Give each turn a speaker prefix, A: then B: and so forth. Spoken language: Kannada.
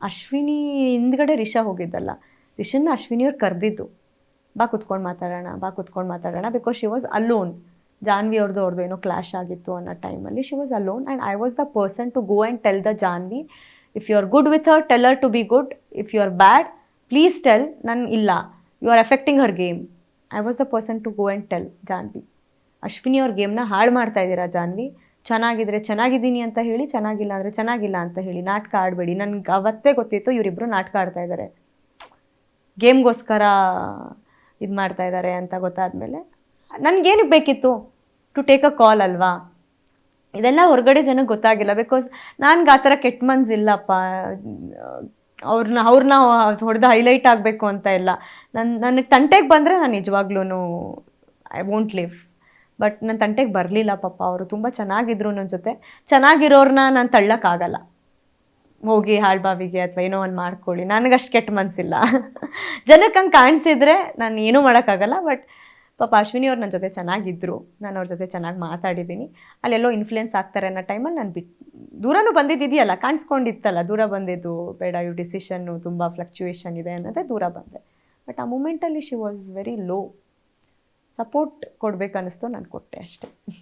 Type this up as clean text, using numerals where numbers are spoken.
A: ಅಶ್ವಿನಿ ಹಿಂದ್ಗಡೆ ರಿಷಾ ಹೋಗಿದ್ದಲ್ಲ, ರಿಷನ್ನ ಅಶ್ವಿನಿಯವ್ರು ಕರೆದಿದ್ದು, ಬಾ ಕುತ್ಕೊಂಡು ಮಾತಾಡೋಣ because she was alone. Janhvi ಅವ್ರದ್ದು ಏನೋ ಕ್ಲಾಶ್ ಆಗಿತ್ತು ಅನ್ನೋ ಟೈಮಲ್ಲಿ she was alone and I was the person to go and tell the Janhvi, if you are good with her tell her to be good, if you are bad please tell, ನಾನು ಇಲ್ಲ, you are affecting her game. I was the person to go and tell Janhvi, Ashwini ಅವ್ರ ಗೇಮ್ನ ಹಾಳು ಮಾಡ್ತಾ ಇದ್ದೀರಾ ಜಾನ್ವಿ, ಚೆನ್ನಾಗಿದ್ರೆ ಚೆನ್ನಾಗಿದ್ದೀನಿ ಅಂತ ಹೇಳಿ, ಚೆನ್ನಾಗಿಲ್ಲ ಅಂದರೆ ಚೆನ್ನಾಗಿಲ್ಲ ಅಂತ ಹೇಳಿ, ನಾಟಕ ಆಡಬೇಡಿ. ನನಗೆ ಅವತ್ತೇ ಗೊತ್ತಿತ್ತು ಇವರಿಬ್ಬರು ನಾಟಕ ಆಡ್ತಾ ಇದ್ದಾರೆ, ಗೇಮ್ಗೋಸ್ಕರ ಇದು ಮಾಡ್ತಾ ಇದ್ದಾರೆ ಅಂತ ಗೊತ್ತಾದಮೇಲೆ ನನಗೇನಕ್ಕೆ ಬೇಕಿತ್ತು ಟು ಟೇಕ್ ಅ ಕಾಲ್ ಅಲ್ವಾ. ಇದೆಲ್ಲ ಹೊರಗಡೆ ಜನಕ್ಕೆ ಗೊತ್ತಾಗಿಲ್ಲ ಬಿಕಾಸ್ ನನಗೆ ಆ ಥರ ಕೆಟ್ಟ ಮನ್ಸಿಲ್ಲಪ್ಪ, ಅವ್ರನ್ನ ಹೊಡೆದು ಹೈಲೈಟ್ ಆಗಬೇಕು ಅಂತ ಇಲ್ಲ. ನನಗೆ ತಂಟೆಗೆ ಬಂದರೆ ನಾನು ನಿಜವಾಗ್ಲೂ ಐ ವೋಂಟ್ ಲಿವ್. ಬಟ್ ನನ್ನ ತಂಟೆಗೆ ಬರಲಿಲ್ಲ ಪಾಪ, ಅವರು ತುಂಬ ಚೆನ್ನಾಗಿದ್ರು ನನ್ನ ಜೊತೆ. ಚೆನ್ನಾಗಿರೋರನ್ನ ನಾನು ತಳ್ಳೋಕ್ಕಾಗಲ್ಲ, ಹೋಗಿ ಹಾಳ್ಬಾವಿಗೆ ಅಥವಾ ಏನೋ ಒಂದು ಮಾಡ್ಕೊಳ್ಳಿ, ನನಗಷ್ಟು ಕೆಟ್ಟ ಮನಸ್ಸಿಲ್ಲ. ಜನಕ್ಕೆ ಹಂಗೆ ಕಾಣಿಸಿದ್ರೆ ನಾನು ಏನೂ ಮಾಡೋಕ್ಕಾಗಲ್ಲ. ಬಟ್ ಪಾಪ ಅಶ್ವಿನಿ ಅವ್ರು ನನ್ನ ಜೊತೆ ಚೆನ್ನಾಗಿದ್ದರು, ನಾನು ಅವ್ರ ಜೊತೆ ಚೆನ್ನಾಗಿ ಮಾತಾಡಿದ್ದೀನಿ. ಅಲ್ಲೆಲ್ಲೋ ಇನ್ಫ್ಲುಯೆನ್ಸ್ ಆಗ್ತಾರೆ ಅನ್ನೋ ಟೈಮಲ್ಲಿ ನಾನು ದೂರನೂ ಬಂದಿದ್ದಿದೆಯಲ್ಲ, ಕಾಣಿಸ್ಕೊಂಡಿತ್ತಲ್ಲ, ದೂರ ಬಂದಿದ್ದು ಬೇಡ, ಇವ್ರ ಡಿಸಿಷನ್ನು ತುಂಬ ಫ್ಲಕ್ಚುಯೇಷನ್ ಇದೆ ಅನ್ನೋದೇ ದೂರ ಬಂದೆ. ಬಟ್ ಆ ಮೂಮೆಂಟಲ್ಲಿ she was very low. Support ಕೊಡಬೇಕನ್ನಿಸ್ತು, ನಾನು ಕೊಟ್ಟೆ ಅಷ್ಟೇ.